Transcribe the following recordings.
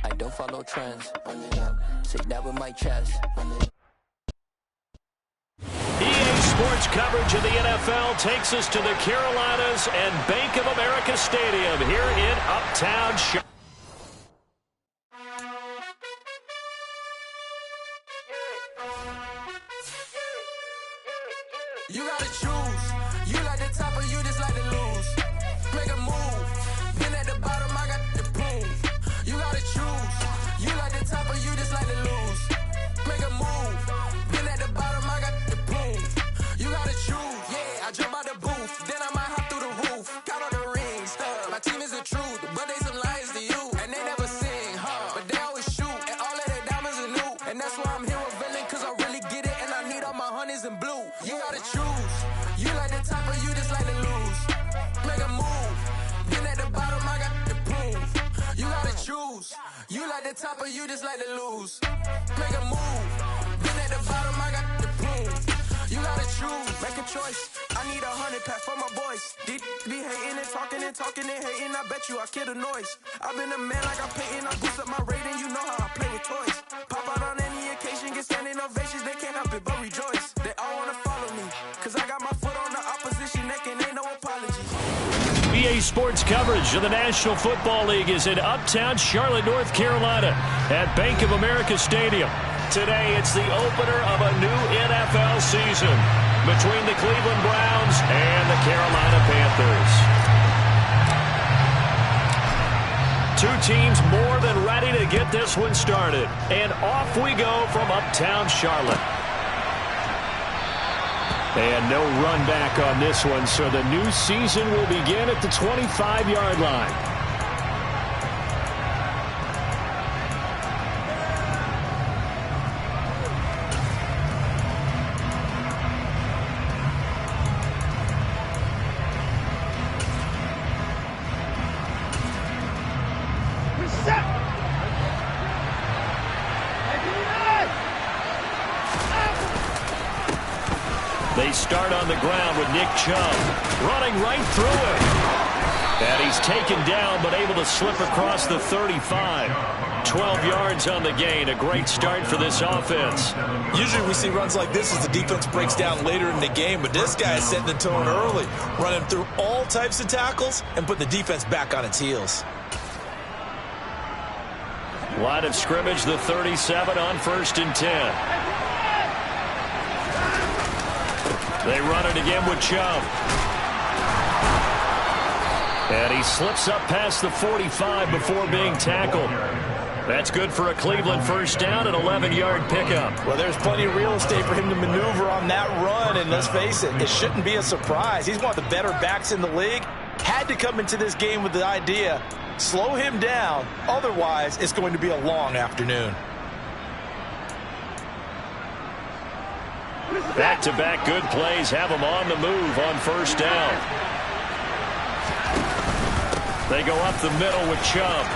I don't follow trends. Say that with my chest. EA Sports coverage of the NFL takes us to the Carolinas and Bank of America Stadium here in Uptown Charlotte. You gotta choose. You like the top or you just like to lose. Make a move. Been at the bottom, I got the prove. You gotta choose. You like the top or you just like to lose. Make a move. Been at the bottom, I got the prove. You gotta choose. Yeah, I jump out the booth. Then I might hop through the roof. Count on the rings. My team is the truth, but they some liars to you. And they never sing, but they always shoot. And all of their diamonds are new. And that's why I'm here with villain, cause I really get it. And I need all my honeys in blue. You gotta choose. You like the top or you just like to lose. Make a move. Been at the bottom, I got the proof. You gotta choose. You like the top or you just like to lose. Make a move. Been at the bottom, I got the proof. You gotta choose. Make a choice. I need 100 pack for my boys. Deep be hating and talking and hating. I bet you I kill the noise. I've been a man like I'm painting. I boost up my rating. You know how I play with toys. Pop out on any occasion, get standing ovations. They can't help it but rejoice. They all wanna follow me, cause I got my foot on the opposition neck and ain't no apologies. EA Sports coverage of the National Football League is in Uptown Charlotte, North Carolina at Bank of America Stadium. Today, it's the opener of a new NFL season between the Cleveland Browns and the Carolina Panthers. Two teams more than ready to get this one started. And off we go from Uptown Charlotte. And no run back on this one, so the new season will begin at the 25-yard line. They start on the ground with Nick Chubb running right through it. And he's taken down but able to slip across the 35. 12 yards on the gain. A great start for this offense. Usually we see runs like this as the defense breaks down later in the game, but this guy is setting the tone early, running through all types of tackles and putting the defense back on its heels. Line of scrimmage, the 37 on 1st and 10. They run it again with Chubb. And he slips up past the 45 before being tackled. That's good for a Cleveland first down, an 11-yard pickup. Well, there's plenty of real estate for him to maneuver on that run, and let's face it, it shouldn't be a surprise. He's one of the better backs in the league. Had to come into this game with the idea, slow him down, otherwise it's going to be a long afternoon. Back-to-back good plays have them on the move on first down. They go up the middle with Chubb.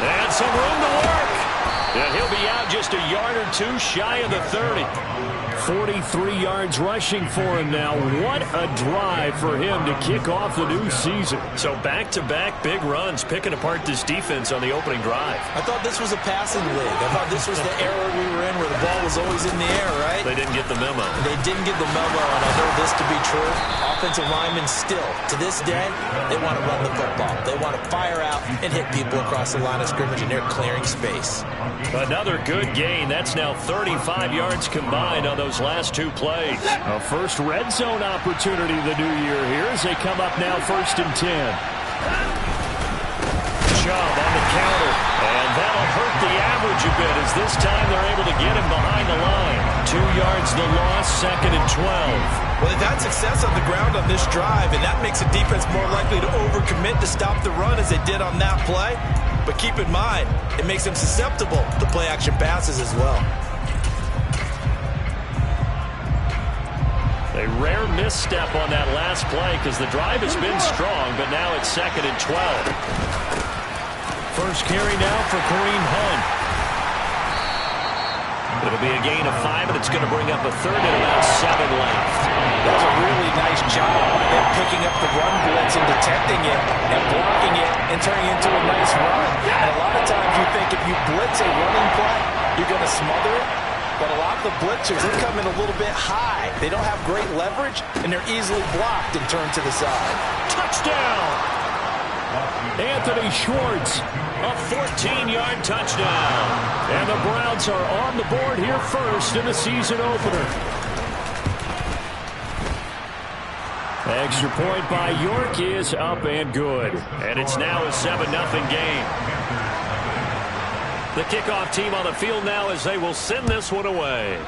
And some room to work. And he'll be out just a yard or two shy of the 30. 43 yards rushing for him now. What a drive for him to kick off the new season. So back-to-back big runs, picking apart this defense on the opening drive. I thought this was a passing league. I thought this was the era we were in where the ball was always in the air, right? They didn't get the memo. They didn't get the memo, and I know this to be true. Offensive linemen still, to this day, they want to run the football. They want to fire out and hit people across the line of scrimmage, and they're clearing space. Another good gain. That's now 35 yards combined on those last two plays. A first red zone opportunity the new year here as they come up now 1st and 10. Chubb on the counter, and that'll hurt the average a bit as this time they're able to get him behind the line. 2 yards the loss, 2nd and 12. Well, they've had success on the ground on this drive, and that makes the defense more likely to overcommit to stop the run as they did on that play. But keep in mind, it makes them susceptible to play-action passes as well. A rare misstep on that last play because the drive has been strong, but now it's 2nd and 12. First carry now for Kareem Hunt. It'll be a gain of 5, and it's going to bring up a 3rd and about 7 left. That's a really nice job by them picking up the run blitz and detecting it and blocking it and turning it into a nice run. And a lot of times you think if smother it. But a lot of the blitzers, they come in a little bit high. They don't have great leverage, and they're easily blocked and turned to the side. Touchdown! Anthony Schwartz, a 14-yard touchdown. And the Browns are on the board here first in the season opener. Extra point by York is up and good. And it's now a 7-0 game. The kickoff team on the field now as they will send this one away.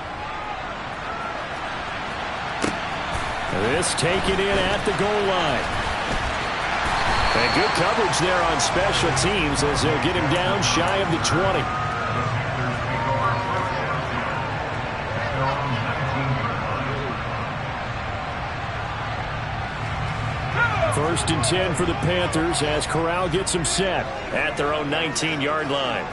This taken in at the goal line. And good coverage there on special teams as they'll get him down shy of the 20. First and 10 for the Panthers as Corral gets them set at their own 19-yard line.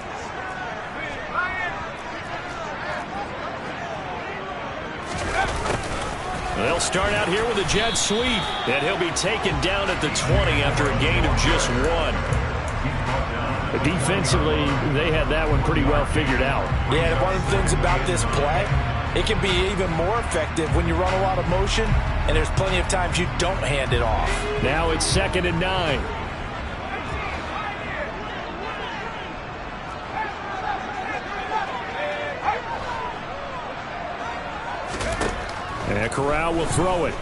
They'll start out here with a jet sweep, and he'll be taken down at the 20 after a gain of just 1. Defensively, they had that one pretty well figured out. Yeah, one of the things about this play, it can be even more effective when you run a lot of motion, and there's plenty of times you don't hand it off. Now it's 2nd and 9. And Corral will throw it.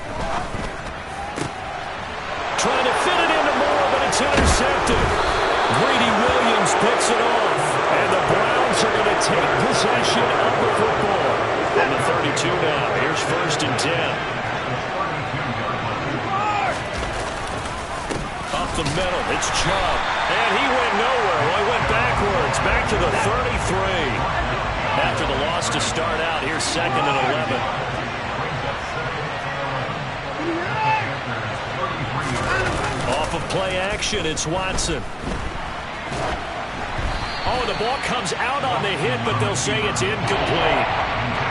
Trying to fit it into Moore, but it's intercepted. Greedy Williams picks it off. And the Browns are going to take possession of the football. On the 32 now. Here's 1st and 10. Up the middle. It's Chubb. And he went nowhere. Well, he went backwards. Back to the 33. After the loss to start out, here's 2nd and 11. Off of play action, it's Watson. Oh, the ball comes out on the hit, but they'll say it's incomplete.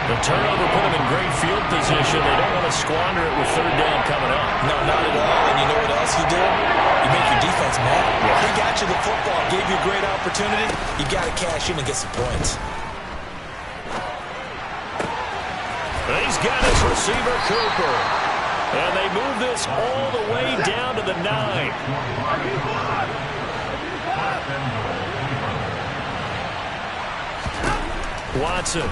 The turnover put them in great field position. They don't want to squander it with 3rd down coming up. No, not at all. And you know what else you did? You make your defense mad. Yeah. He got you the football, gave you a great opportunity. You got to cash in and get some points. He's got his receiver, Cooper. And they move this all the way down to the 9. Watson.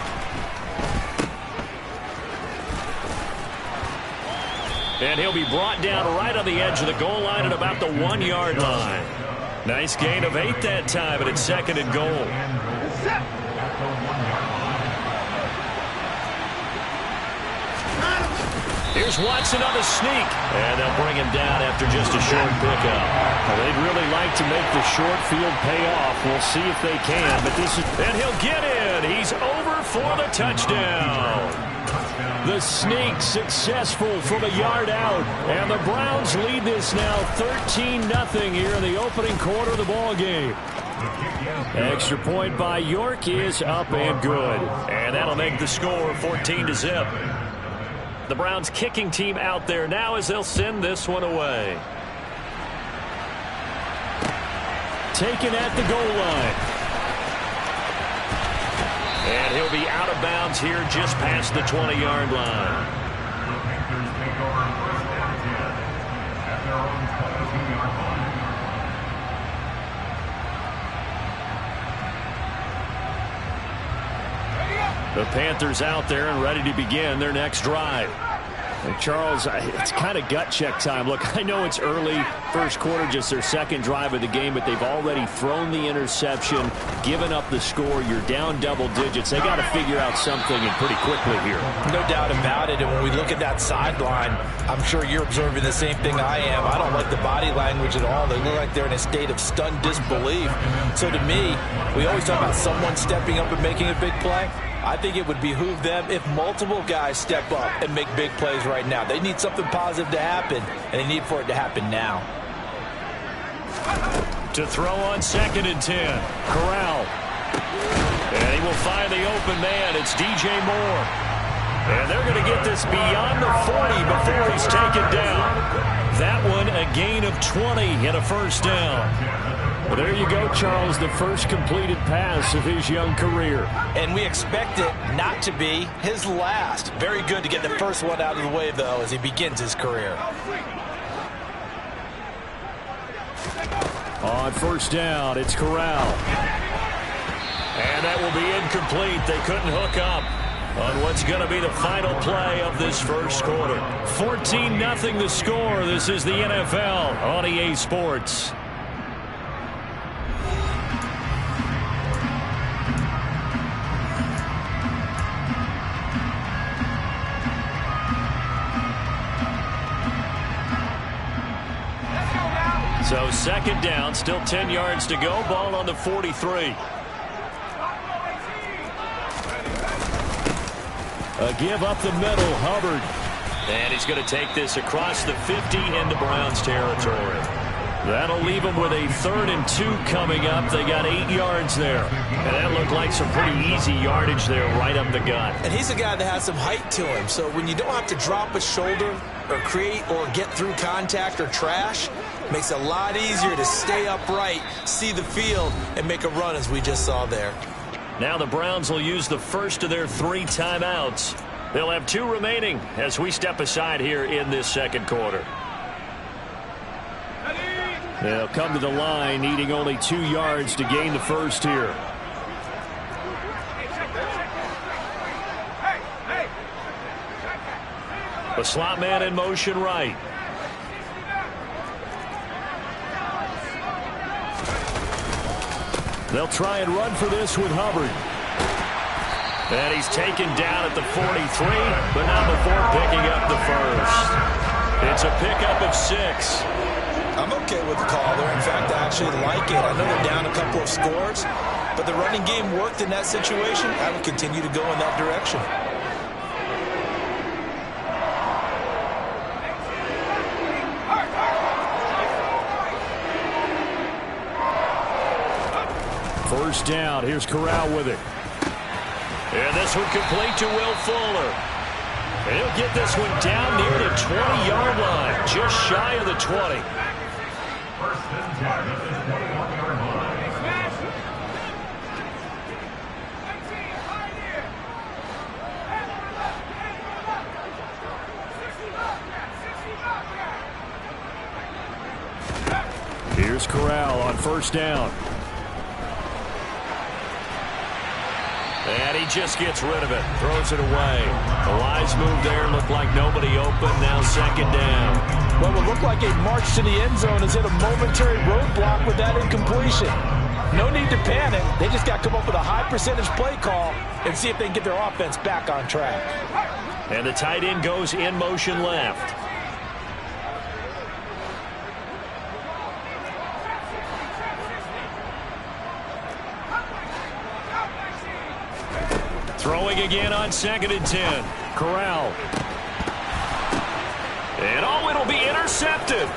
And he'll be brought down right on the edge of the goal line at about the 1-yard line. Nice gain of 8 that time, and it's 2nd and goal. Here's Watson on the sneak. And they'll bring him down after just a short pickup. Well, they'd really like to make the short field pay off. We'll see if they can. But this is, and he'll get in. He's over for the touchdown. The sneak successful from a yard out. And the Browns lead this now 13-0 here in the opening quarter of the ball game. Extra point by York is up and good. And that'll make the score 14-0. The Browns kicking team out there now as they'll send this one away. Taken at the goal line. And he'll be out of bounds here just past the 20-yard line. The Panthers out there and ready to begin their next drive. And Charles, it's kind of gut check time. Look, I know it's early, first quarter, just their 2nd drive of the game, but they've already thrown the interception, given up the score. You're down double digits. They got to figure out something and pretty quickly here. No doubt about it. And when we look at that sideline, I'm sure you're observing the same thing I am. I don't like the body language at all. They look like they're in a state of stunned disbelief. So to me, we always talk about someone stepping up and making a big play. I think it would behoove them if multiple guys step up and make big plays right now. They need something positive to happen, and they need for it to happen now. To throw on 2nd and 10. Corral. And he will find the open man. It's DJ Moore. And they're going to get this beyond the 40 before he's taken down. That one a gain of 20 and a 1st down. Well, there you go, Charles, the first completed pass of his young career. And we expect it not to be his last. Very good to get the first one out of the way, though, as he begins his career. On first down, it's Corral. And that will be incomplete. They couldn't hook up on what's going to be the final play of this first quarter. 14-0 the score. This is the NFL on EA Sports. So second down, still 10 yards to go. Ball on the 43. A give up the middle, Hubbard. And he's going to take this across the 50 into Browns territory. That'll leave them with a 3rd and 2 coming up. They got 8 yards there. And that looked like some pretty easy yardage there right up the gut. And he's a guy that has some height to him. So when you don't have to drop a shoulder or create or get through contact or trash, makes it a lot easier to stay upright, see the field, and make a run as we just saw there. Now the Browns will use the first of their 3 timeouts. They'll have 2 remaining as we step aside here in this second quarter. They'll come to the line needing only 2 yards to gain the first here. The slot man in motion right. They'll try and run for this with Hubbard. And he's taken down at the 43, but not before picking up the first. It's a pickup of 6. I'm okay with the call there. In fact, I actually like it. I know they're down a couple of scores, but the running game worked in that situation. I would continue to go in that direction. First down. Here's Corral with it. And this one complete to Will Fuller. And he'll get this one down near the 20-yard line, just shy of the 20. Here's Corral on first down. And he just gets rid of it, throws it away. A wise move there, looked like nobody open, now second down. What would look like a march to the end zone has hit a momentary roadblock with that incompletion. No need to panic. They just got to come up with a high percentage play call and see if they can get their offense back on track. And the tight end goes in motion left. Throwing again on 2nd and 10. Corral. And it'll be intercepted.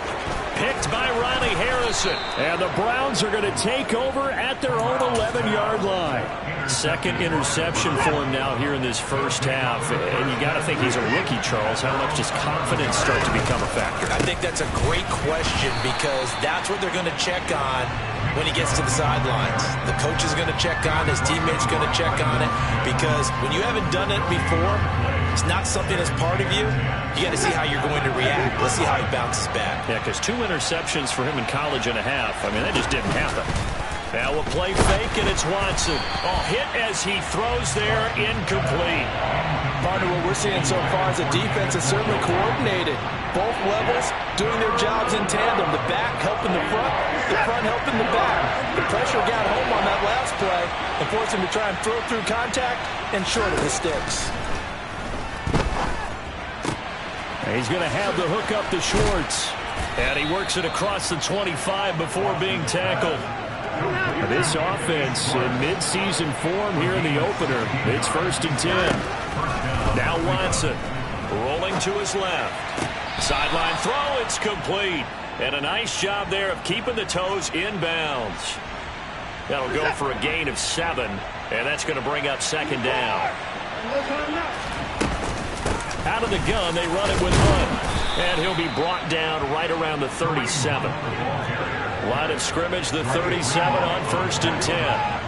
Picked by Riley Harrison. And the Browns are going to take over at their own 11-yard line. Second interception for him now here in this first half. And you got to think he's a rookie, Charles. How much does confidence start to become a factor? I think that's a great question because that's what they're going to check on when he gets to the sidelines. The coach is going to check on, his teammates going to check on it, because when you haven't done it before, it's not something that's part of you. You got to see how you're going to react. Let's see how he bounces back. Yeah, because 2 interceptions for him in college and a half. I mean, that just didn't happen. Now a play fake, and it's Watson. Oh, hit as he throws there, incomplete. Partner, what we're seeing so far is the defense is certainly coordinated. Both levels doing their jobs in tandem. The back helping the front helping the back. The pressure got home on that last play and forced him to try and throw through contact and short of the sticks. He's going to have the hook up to Schwartz. And he works it across the 25 before being tackled. This offense in midseason form here in the opener. It's 1st and 10. Now Watson rolling to his left. Sideline throw, it's complete. And a nice job there of keeping the toes inbounds. That'll go for a gain of 7. And that's going to bring up 2nd down. Out of the gun, they run it with Hunt. And he'll be brought down right around the 37. Line of scrimmage, the 37 on 1st and 10.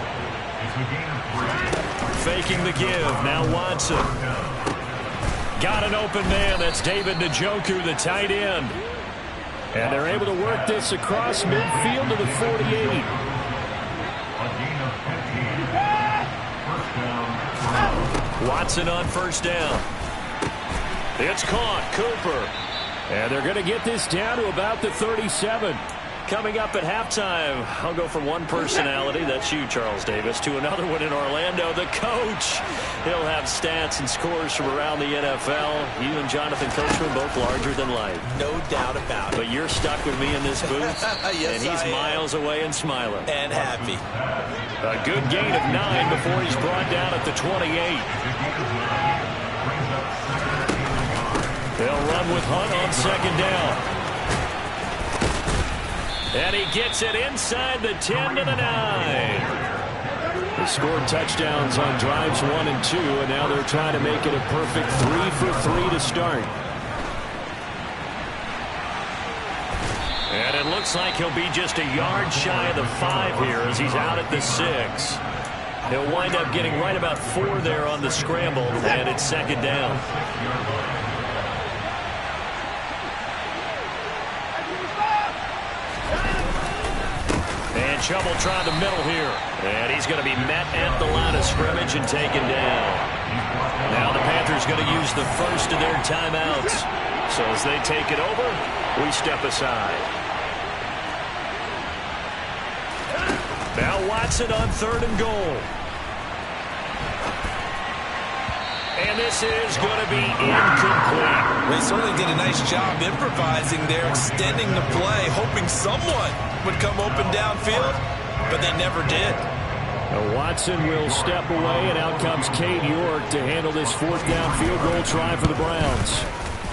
Faking the give. Now Watson. Got an open man. That's David Njoku, the tight end. And they're able to work this across midfield to the 48. Watson on 1st down. It's caught. Cooper. And they're going to get this down to about the 37. Coming up at halftime, I'll go from one personality, that's you, Charles Davis, to another one in Orlando, the coach. He'll have stats and scores from around the NFL. You and Jonathan Coachman, both larger than life. No doubt about it. But you're stuck with me in this booth, yes, and he's miles away and smiling. And happy. A good gain of 9 before he's brought down at the 28. They'll run with Hunt on 2nd down. And he gets it inside the 10 to the 9. They scored touchdowns on drives 1 and 2, and now they're trying to make it a perfect 3 for 3 to start. And it looks like he'll be just a yard shy of the 5 here as he's out at the 6. He'll wind up getting right about 4 there on the scramble, and it's 2nd down. And Chubb will try the middle here. And he's going to be met at the line of scrimmage and taken down. Now the Panthers going to use the first of their timeouts. So as they take it over, we step aside. Now Watson on 3rd and goal. And this is going to be incomplete. They certainly did a nice job improvising there, extending the play, hoping someone would come open downfield, but they never did. Now Watson will step away, and out comes Cade York to handle this 4th down field goal try for the Browns.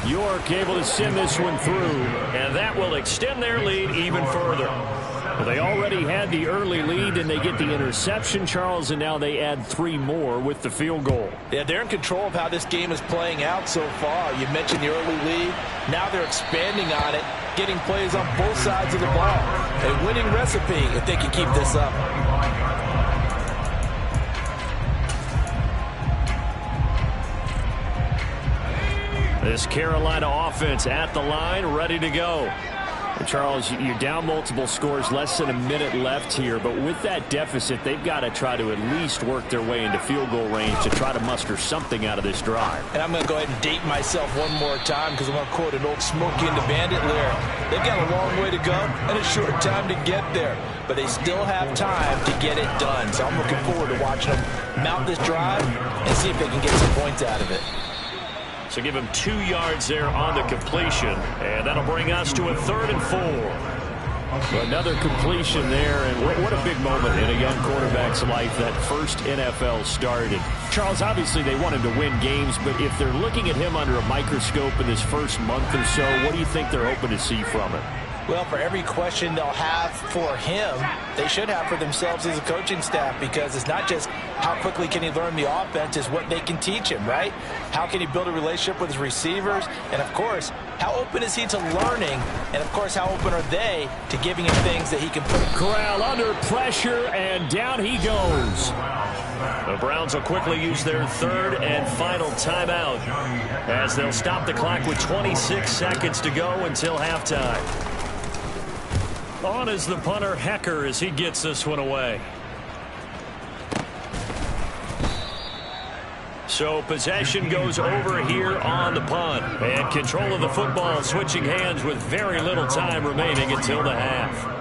York able to send this one through, and that will extend their lead even further. Well, they already had the early lead, and they get the interception, Charles, and now they add 3 more with the field goal. Yeah, they're in control of how this game is playing out so far. You mentioned the early lead. Now they're expanding on it, getting plays on both sides of the ball. A winning recipe if they can keep this up. This Carolina offense at the line, ready to go. And Charles, you're down multiple scores, less than a minute left here, but with that deficit, they've got to try to at least work their way into field goal range to try to muster something out of this drive. And I'm going to go ahead and date myself one more time because I'm going to quote an old Smokey and the Bandit lyric. They've got a long way to go and a short time to get there, but they still have time to get it done. So I'm looking forward to watching them mount this drive and see if they can get some points out of it. So give him 2 yards there on the completion, and that'll bring us to a 3rd and 4. Another completion there, and what a big moment in a young quarterback's life, that first NFL started. Charles, obviously they want him to win games, but if they're looking at him under a microscope in this first month or so, what do you think they're hoping to see from him? Well, for every question they'll have for him, they should have for themselves as a coaching staff, because it's not just how quickly can he learn the offense, it's what they can teach him, right? How can he build a relationship with his receivers? And, of course, how open is he to learning? And, of course, how open are they to giving him things that he can put? Corral under pressure, and down he goes. The Browns will quickly use their 3rd and final timeout as they'll stop the clock with 26 seconds to go until halftime. On is the punter, Hecker, as he gets this one away. So possession goes over here on the punt. And control of the football switching hands with very little time remaining until the half.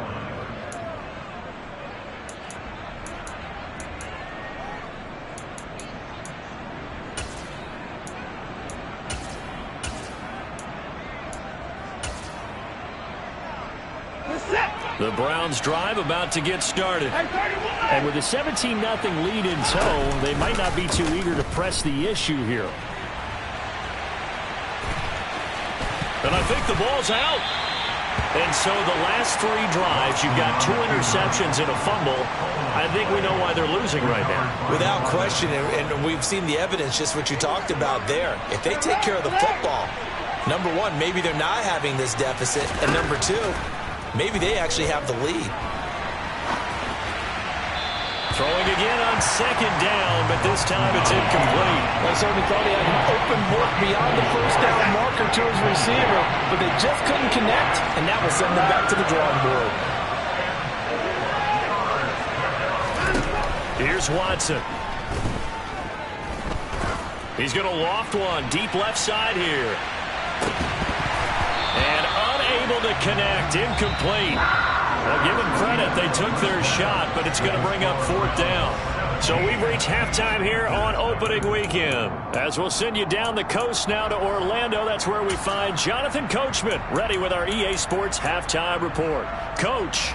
The Browns drive about to get started. And with a 17-0 lead in tow, they might not be too eager to press the issue here. And I think the ball's out. And so the last 3 drives, you've got 2 interceptions and a fumble. I think we know why they're losing right now. Without question, and we've seen the evidence, just what you talked about there. If they take care of the football, number one, maybe they're not having this deficit. And number 2, maybe they actually have the lead. Throwing again on second down, but this time it's incomplete. They certainly thought he had an open look beyond the first down marker to his receiver, but they just couldn't connect, and that will send them back to the drawing board. Here's Watson. He's going to loft one deep left side here. And unable to connect, incomplete. Well, give them credit. They took their shot, but it's going to bring up fourth down. So we've reached halftime here on opening weekend. As we'll send you down the coast now to Orlando, that's where we find Jonathan Coachman ready with our EA Sports halftime report. Coach.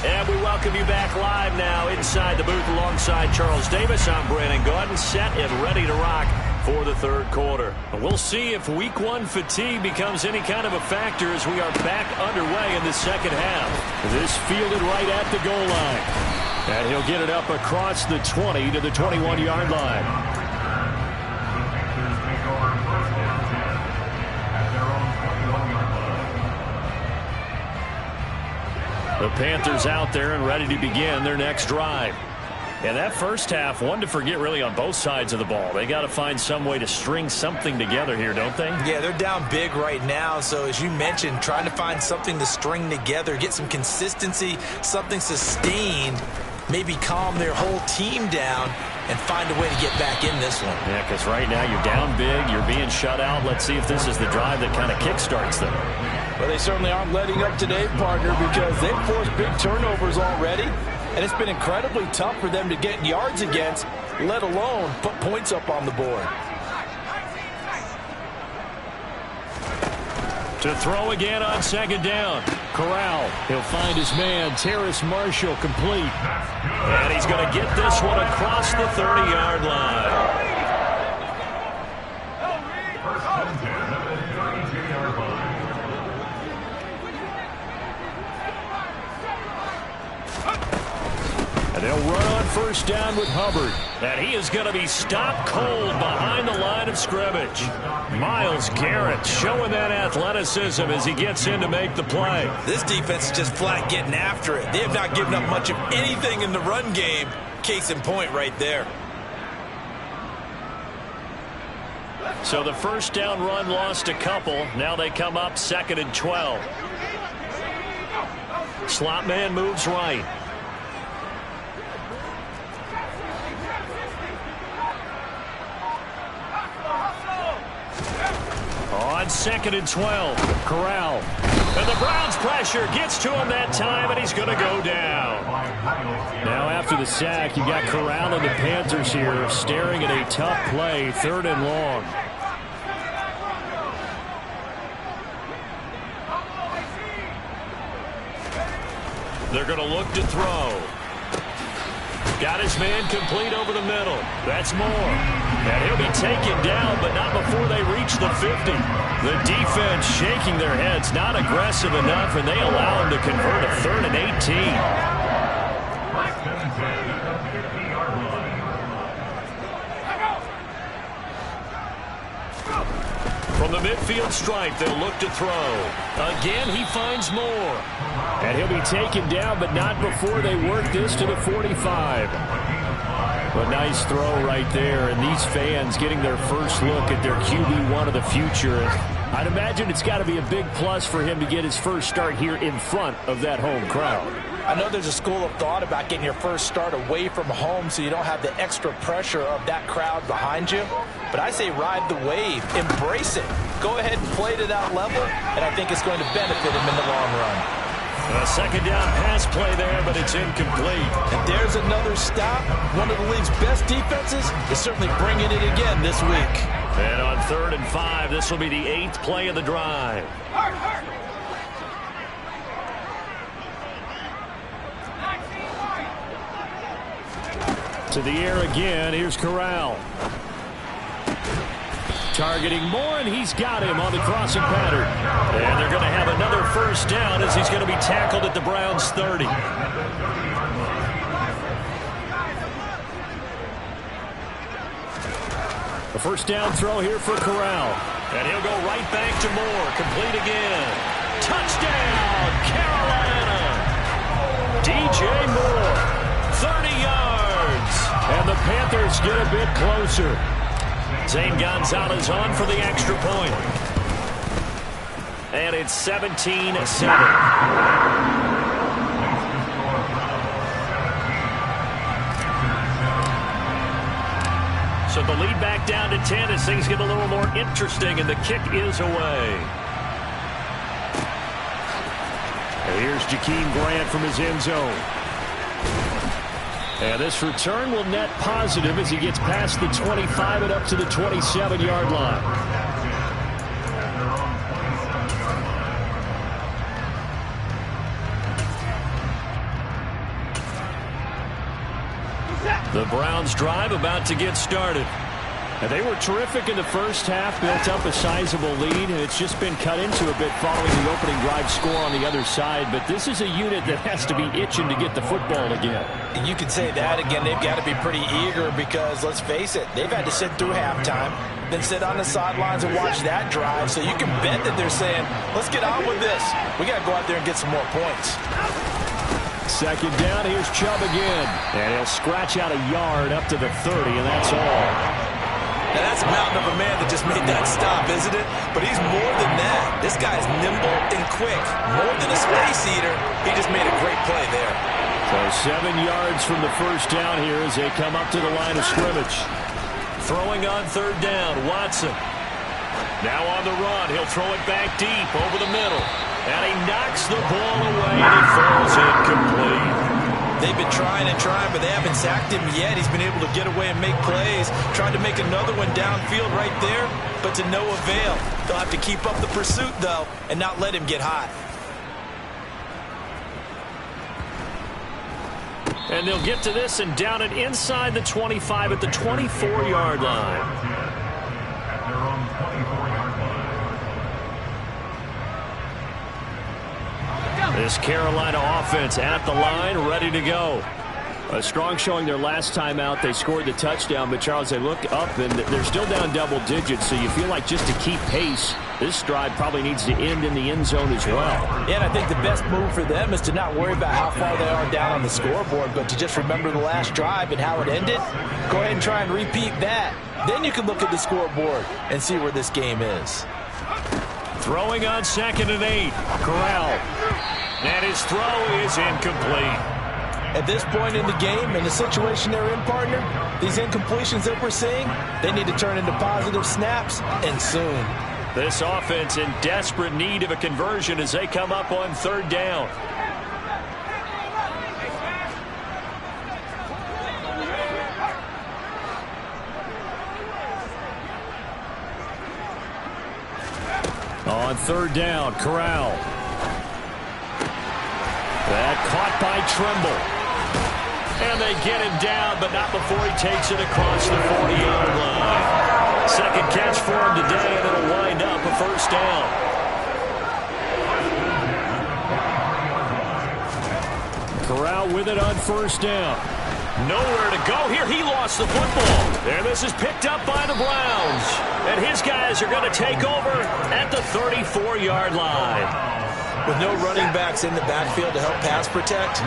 And we welcome you back live now inside the booth alongside Charles Davis. I'm Brandon Gaudin, set and ready to rock for the third quarter. We'll see if week one fatigue becomes any kind of a factor as we are back underway in the second half. This fielded right at the goal line. And he'll get it up across the 20 to the 21-yard line. The Panthers out there and ready to begin their next drive. And that first half, one to forget really on both sides of the ball. They got to find some way to string something together here, don't they? Yeah, they're down big right now. So as you mentioned, trying to find something to string together, get some consistency, something sustained, maybe calm their whole team down and find a way to get back in this one. Yeah, because right now you're down big, you're being shut out. Let's see if this is the drive that kind of kickstarts them. Well, they certainly aren't letting up today, partner, because they've forced big turnovers already, and it's been incredibly tough for them to get yards against, let alone put points up on the board. To throw again on second down. Corral, he'll find his man, Terrace Marshall, complete. And he's going to get this one across the 30-yard line. And they'll run on first down with Hubbard. And he is going to be stopped cold behind the line of scrimmage. Myles Garrett showing that athleticism as he gets in to make the play. This defense is just flat getting after it. They have not given up much of anything in the run game. Case in point right there. So the first down run lost a couple. Now they come up 2nd and 12. Slot man moves right. On 2nd and 12, Corral. And the Browns pressure gets to him that time, and he's going to go down. Now after the sack, you got Corral and the Panthers here staring at a tough play, 3rd and long. They're going to look to throw. Got his man complete over the middle. That's Moore. And he'll be taken down, but not before they reach the 50. The defense shaking their heads, not aggressive enough, and they allow him to convert a 3rd and 18. From the midfield stripe, they'll look to throw. Again, he finds Moore. And he'll be taken down, but not before they work this to the 45. A nice throw right there, and these fans getting their first look at their QB1 of the future. I'd imagine it's got to be a big plus for him to get his first start here in front of that home crowd. I know there's a school of thought about getting your first start away from home so you don't have the extra pressure of that crowd behind you. But I say ride the wave, embrace it. Go ahead and play to that level, and I think it's going to benefit him in the long run. A second down pass play there, but it's incomplete. And there's another stop. One of the league's best defenses is certainly bringing it again this week. And on 3rd and 5, this will be the 8th play of the drive. To the air again. Here's Corral. Targeting Moore, and he's got him on the crossing pattern. And they're going to have another first down as he's going to be tackled at the Browns' 30. A first down throw here for Corral. And he'll go right back to Moore. Complete again. Touchdown, Carolina. DJ Moore, 30 yards. And the Panthers get a bit closer. Zane Gonzalez on for the extra point. And it's 17-7. So the lead back down to 10 as things get a little more interesting, and the kick is away. And here's Jakeem Grant from his end zone. And this return will net positive as he gets past the 25 and up to the 27-yard line. The Browns drive about to get started. And they were terrific in the first half, built up a sizable lead, and it's just been cut into a bit following the opening drive score on the other side. But this is a unit that has to be itching to get the football again. You could say that again. They've got to be pretty eager because, let's face it, they've had to sit through halftime, then sit on the sidelines and watch that drive. So you can bet that they're saying, let's get on with this. We got to go out there and get some more points. Second down, here's Chubb again. And he'll scratch out a yard up to the 30, and that's all. Now, that's a mountain of a man that just made that stop, isn't it? But he's more than that. This guy's nimble and quick. More than a space eater. He just made a great play there. So 7 yards from the first down here as they come up to the line of scrimmage. Throwing on third down, Watson. Now on the run, he'll throw it back deep over the middle. And he knocks the ball away, and it falls incomplete. They've been trying and trying, but they haven't sacked him yet. He's been able to get away and make plays. Tried to make another one downfield right there, but to no avail. They'll have to keep up the pursuit, though, and not let him get hot. And they'll get to this and down it inside the 25 at the 24-yard line. This Carolina offense at the line, ready to go. A strong showing their last time out. They scored the touchdown, but Charles, they look up and they're still down double digits, so you feel like just to keep pace, this drive probably needs to end in the end zone as well. Yeah, and I think the best move for them is to not worry about how far they are down on the scoreboard, but to just remember the last drive and how it ended. Go ahead and try and repeat that. Then you can look at the scoreboard and see where this game is. Throwing on 2nd and 8, Corral. And his throw is incomplete. At this point in the game, in the situation they're in, partner, these incompletions that we're seeing, they need to turn into positive snaps, and soon. This offense in desperate need of a conversion as they come up on third down. On third down, Corral. That caught by Trimble. And they get him down, but not before he takes it across the 40-yard line. Second catch for him today, and it'll wind up a first down. Corral with it on first down. Nowhere to go here. He lost the football. And this is picked up by the Browns. And his guys are going to take over at the 34-yard line. With no running backs in the backfield to help pass protect,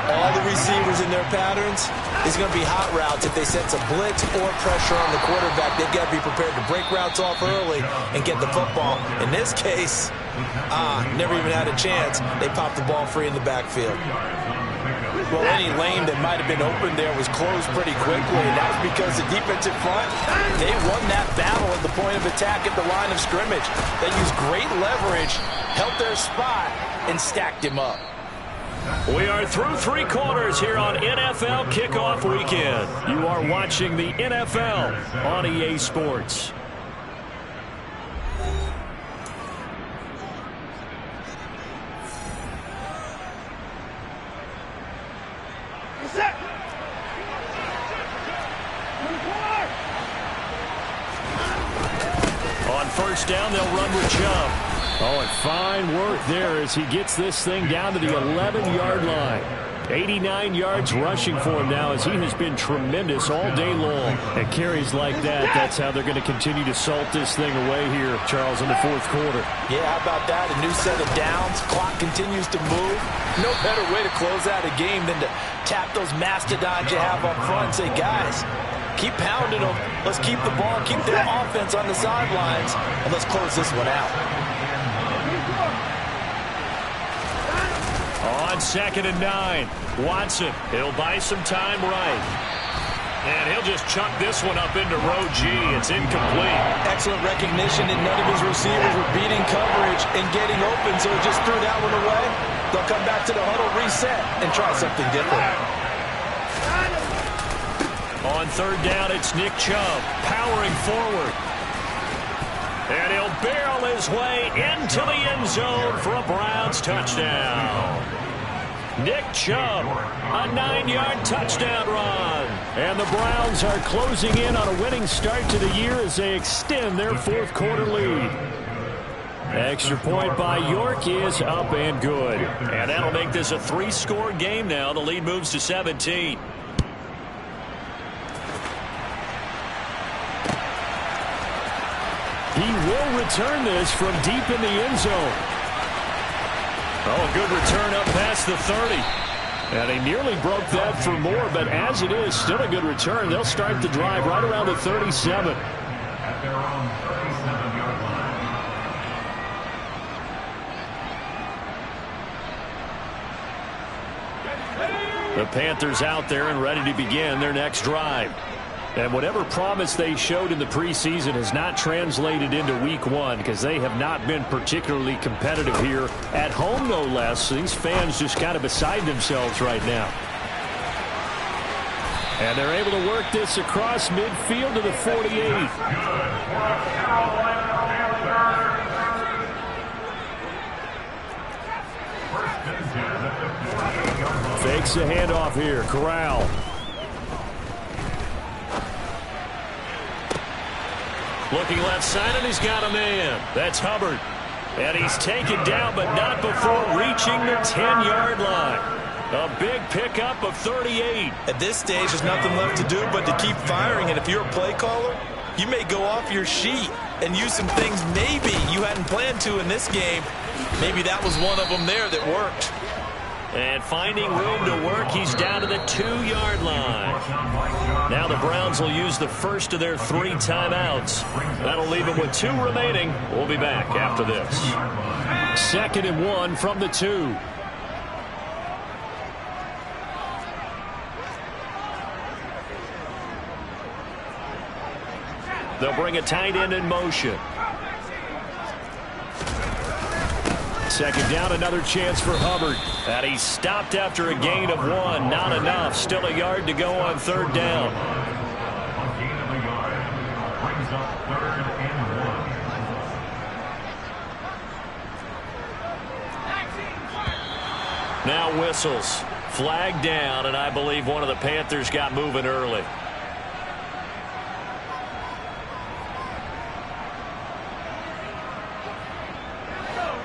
all the receivers in their patterns is going to be hot routes. If they sense a blitz or pressure on the quarterback, they've got to be prepared to break routes off early and get the football. In this case, never even had a chance. They popped the ball free in the backfield. Well, any lane that might have been open there was closed pretty quickly, and that was because the defensive front, they won that battle at the point of attack at the line of scrimmage. They used great leverage, held their spot, and stacked him up. We are through 3 quarters here on NFL Kickoff Weekend. You are watching the NFL on EA Sports. On first down, they'll run with Chubb. Oh, and fine work there as he gets this thing down to the 11-yard line. 89 yards rushing for him now, as he has been tremendous all day long. And carries like that, that's how they're going to continue to salt this thing away here, Charles, in the fourth quarter. Yeah, how about that? A new set of downs. Clock continues to move. No better way to close out a game than to tap those mastodons you have up front and say, guys, keep pounding them. Let's keep the ball, keep their offense on the sidelines, and let's close this one out. On 2nd and 9, Watson, he'll buy some time right. And he'll just chuck this one up into row G. It's incomplete. Excellent recognition that none of his receivers were beating coverage and getting open, so he just threw that one away. They'll come back to the huddle, reset, and try something different. On 3rd down, it's Nick Chubb powering forward. And he'll barrel his way into the end zone for a Browns touchdown. Nick Chubb, a 9-yard touchdown run. And the Browns are closing in on a winning start to the year as they extend their fourth quarter lead. Extra point by York is up and good. And that'll make this a 3-score game now. The lead moves to 17. He will return this from deep in the end zone. Oh, a good return up past the 30. And he nearly broke that for more, but as it is, still a good return. They'll start the drive right around the 37. At their own 37-yard line. The Panthers out there and ready to begin their next drive. And whatever promise they showed in the preseason has not translated into week 1, because they have not been particularly competitive here at home, no less. These fans just kind of beside themselves right now. And they're able to work this across midfield to the 48. Fakes the handoff here. Corral. Looking left side, and he's got a man. That's Hubbard. And he's taken down, but not before reaching the 10-yard line. A big pickup of 38. At this stage, there's nothing left to do but to keep firing. And if you're a play caller, you may go off your sheet and use some things maybe you hadn't planned to in this game. Maybe that was one of them there that worked. And finding room to work, he's down to the 2-yard line. Now the Browns will use the first of their 3 timeouts. That'll leave them with 2 remaining. We'll be back after this. 2nd and 1 from the 2. They'll bring a tight end in motion. 2nd down, another chance for Hubbard. And he's stopped after a gain of 1. Not enough. Still a yard to go on 3rd down. A gain of a yard brings up 3rd and 1. Now whistles. Flag down, and I believe one of the Panthers got moving early.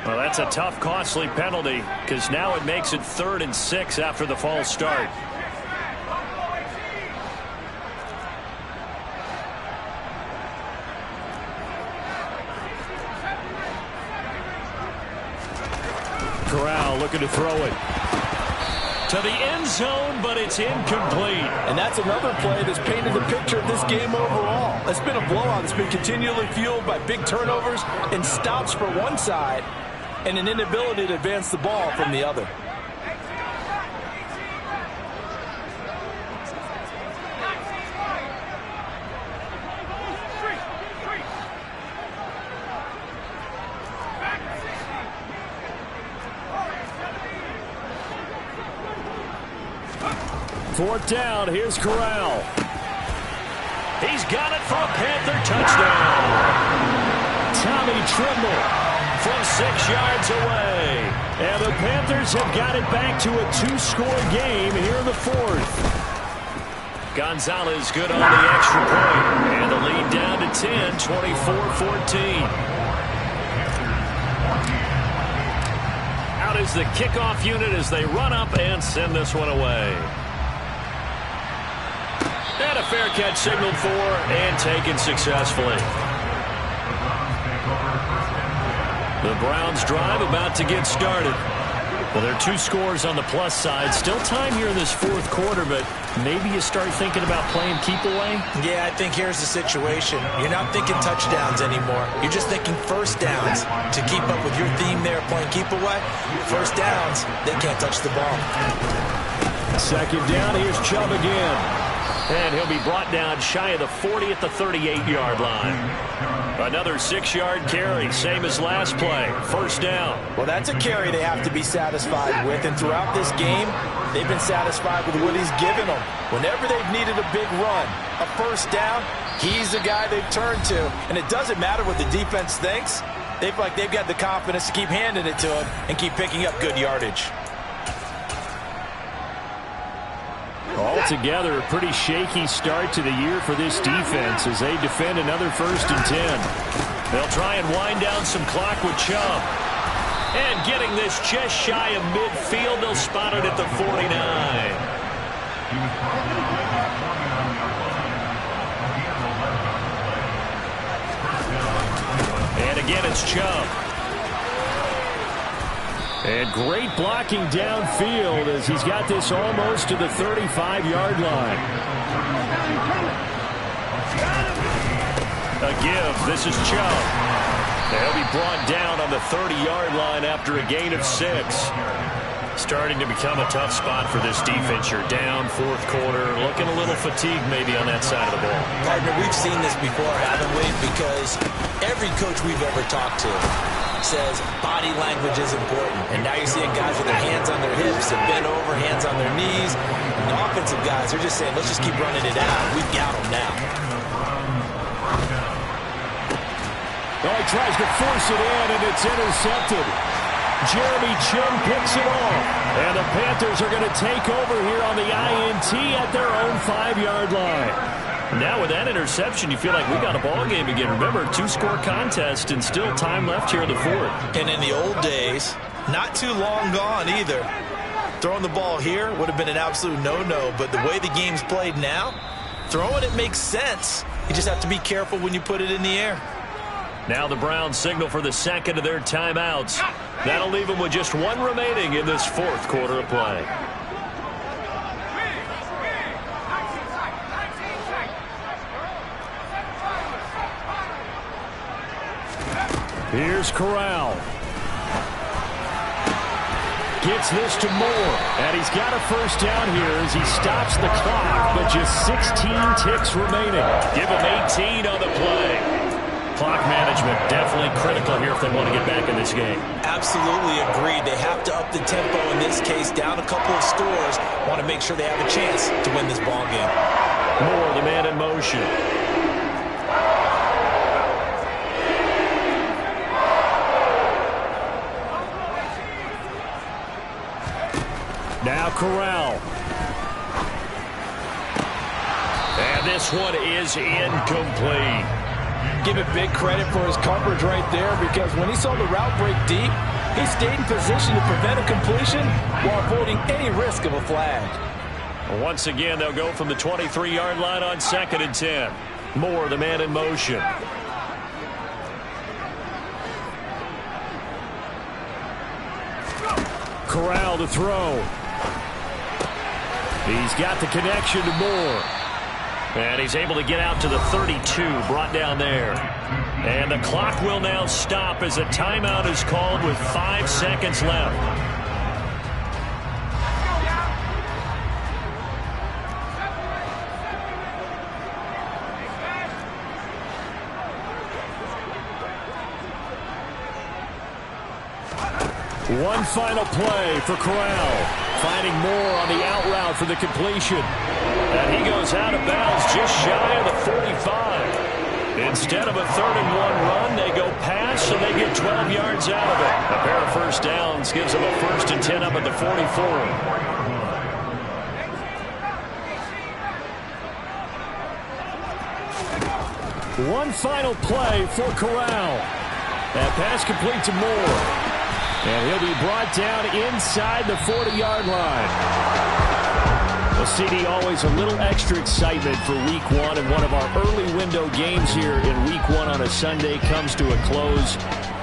Well, that's a tough, costly penalty, because now it makes it 3rd and 6 after the false start. Corral looking to throw it to the end zone, but it's incomplete. And that's another play that's painted the picture of this game overall. It's been a blowout that's been continually fueled by big turnovers and stops for one side and an inability to advance the ball from the other. Fourth down, here's Corral. He's got it for a Panther touchdown. Tommy Tremble from 6 yards away. And the Panthers have got it back to a 2-score game here in the 4th. Gonzalez good on the extra point. And the lead down to 10, 24-14. Out out is the kickoff unit as they run up and send this one away. And a fair catch signaled for and taken successfully. The Browns drive about to get started. Well, there are 2 scores on the plus side. Still time here in this fourth quarter, but maybe you start thinking about playing keep away? Yeah, I think here's the situation. You're not thinking touchdowns anymore. You're just thinking first downs to keep up with your theme there playing keep away. First downs, they can't touch the ball. Second down, here's Chubb again. And he'll be brought down shy of the 40 at the 38-yard line. Another 6-yard carry, same as last play. First down. Well, that's a carry they have to be satisfied with. And throughout this game, they've been satisfied with what he's given them. Whenever they've needed a big run, a first down, he's the guy they've turned to. And it doesn't matter what the defense thinks. They've got the confidence to keep handing it to him and keep picking up good yardage. Altogether, a pretty shaky start to the year for this defense as they defend another 1st and 10. They'll try and wind down some clock with Chubb. And getting this just shy of midfield, they'll spot it at the 49. And again, it's Chubb. And great blocking downfield as he's got this almost to the 35-yard line. A give. This is Chubb. They'll be brought down on the 30-yard line after a gain of 6. Starting to become a tough spot for this defense. You're down fourth quarter, looking a little fatigued maybe on that side of the ball. Partner, we've seen this before, haven't we? Because every coach we've ever talked to says body language is important. And now you're seeing guys with their hands on their hips and bent over, hands on their knees. And the offensive guys are just saying, let's just keep running it out. We've got them now. Oh, he tries to force it in, and it's intercepted. Jeremy Chin picks it off. And the Panthers are going to take over here on the INT at their own 5-yard line. Now with that interception, you feel like we got a ball game again. Remember, 2-score contest and still time left here in the fourth. And in the old days, not too long gone either. Throwing the ball here would have been an absolute no-no, but the way the game's played now, throwing it makes sense. You just have to be careful when you put it in the air. Now the Browns signal for the second of their timeouts. That'll leave them with just 1 remaining in this fourth quarter of play. Here's Corral. Gets this to Moore. And he's got a first down here as he stops the clock, but just 16 ticks remaining. Give him 18 on the play. Clock management definitely critical here if they want to get back in this game. Absolutely agreed. They have to up the tempo in this case, down a couple of scores. Want to make sure they have a chance to win this ball game. Moore, the man in motion. Now Corral. And this one is incomplete. Give it big credit for his coverage right there, because when he saw the route break deep, he stayed in position to prevent a completion while avoiding any risk of a flag. Once again, they'll go from the 23-yard line on 2nd and 10. Moore, the man in motion. Corral to throw. He's got the connection to Moore. And he's able to get out to the 32, brought down there. And the clock will now stop as a timeout is called with 5 seconds left. One final play for Corral. Finding Moore on the out route for the completion. And he goes out of bounds just shy of the 45. Instead of a 3rd and 1 run, they go pass, and they get 12 yards out of it. A pair of first downs gives them a 1st and 10 up at the 44. One final play for Corral. That pass complete to Moore. And he'll be brought down inside the 40-yard line. Well, CD, always a little extra excitement for Week 1, and one of our early window games here in Week 1 on a Sunday comes to a close.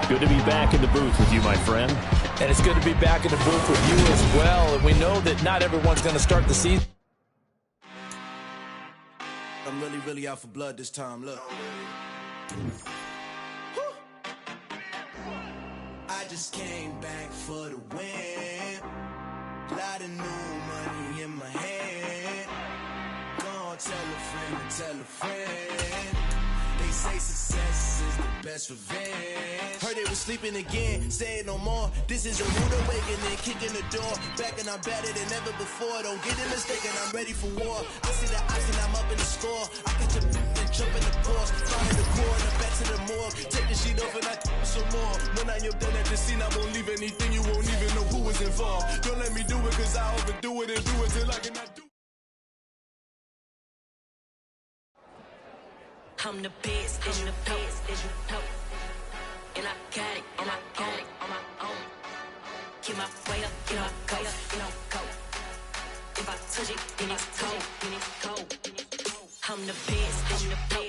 Good to be back in the booth with you, my friend. And it's good to be back in the booth with you as well. And we know that not everyone's going to start the season. I'm really out for blood this time. Look. I just came back for the win. Lot of new money in my hand. Gonna tell a friend and tell a friend. They say success is the best revenge. Heard they was sleeping again, say it no more. This is a rude awakening, kicking the door. Back and I'm better than ever before. Don't get it mistaken, I'm ready for war. I see the option, I'm up in the score. I get your and jump in the course. Follow the corner, back to the morgue. Take the sheet off and I some more. When I am done at the scene, I won't leave anything. You won't even know who was involved. Don't let me do it, cause I overdo it and do it till I cannot do it. I'm the best, and the best, and you know. And I got it, and I got it on my own. Keep my way up, get my go, go. If I touch it, then it's cold, then it's cold. I'm the best, and the best.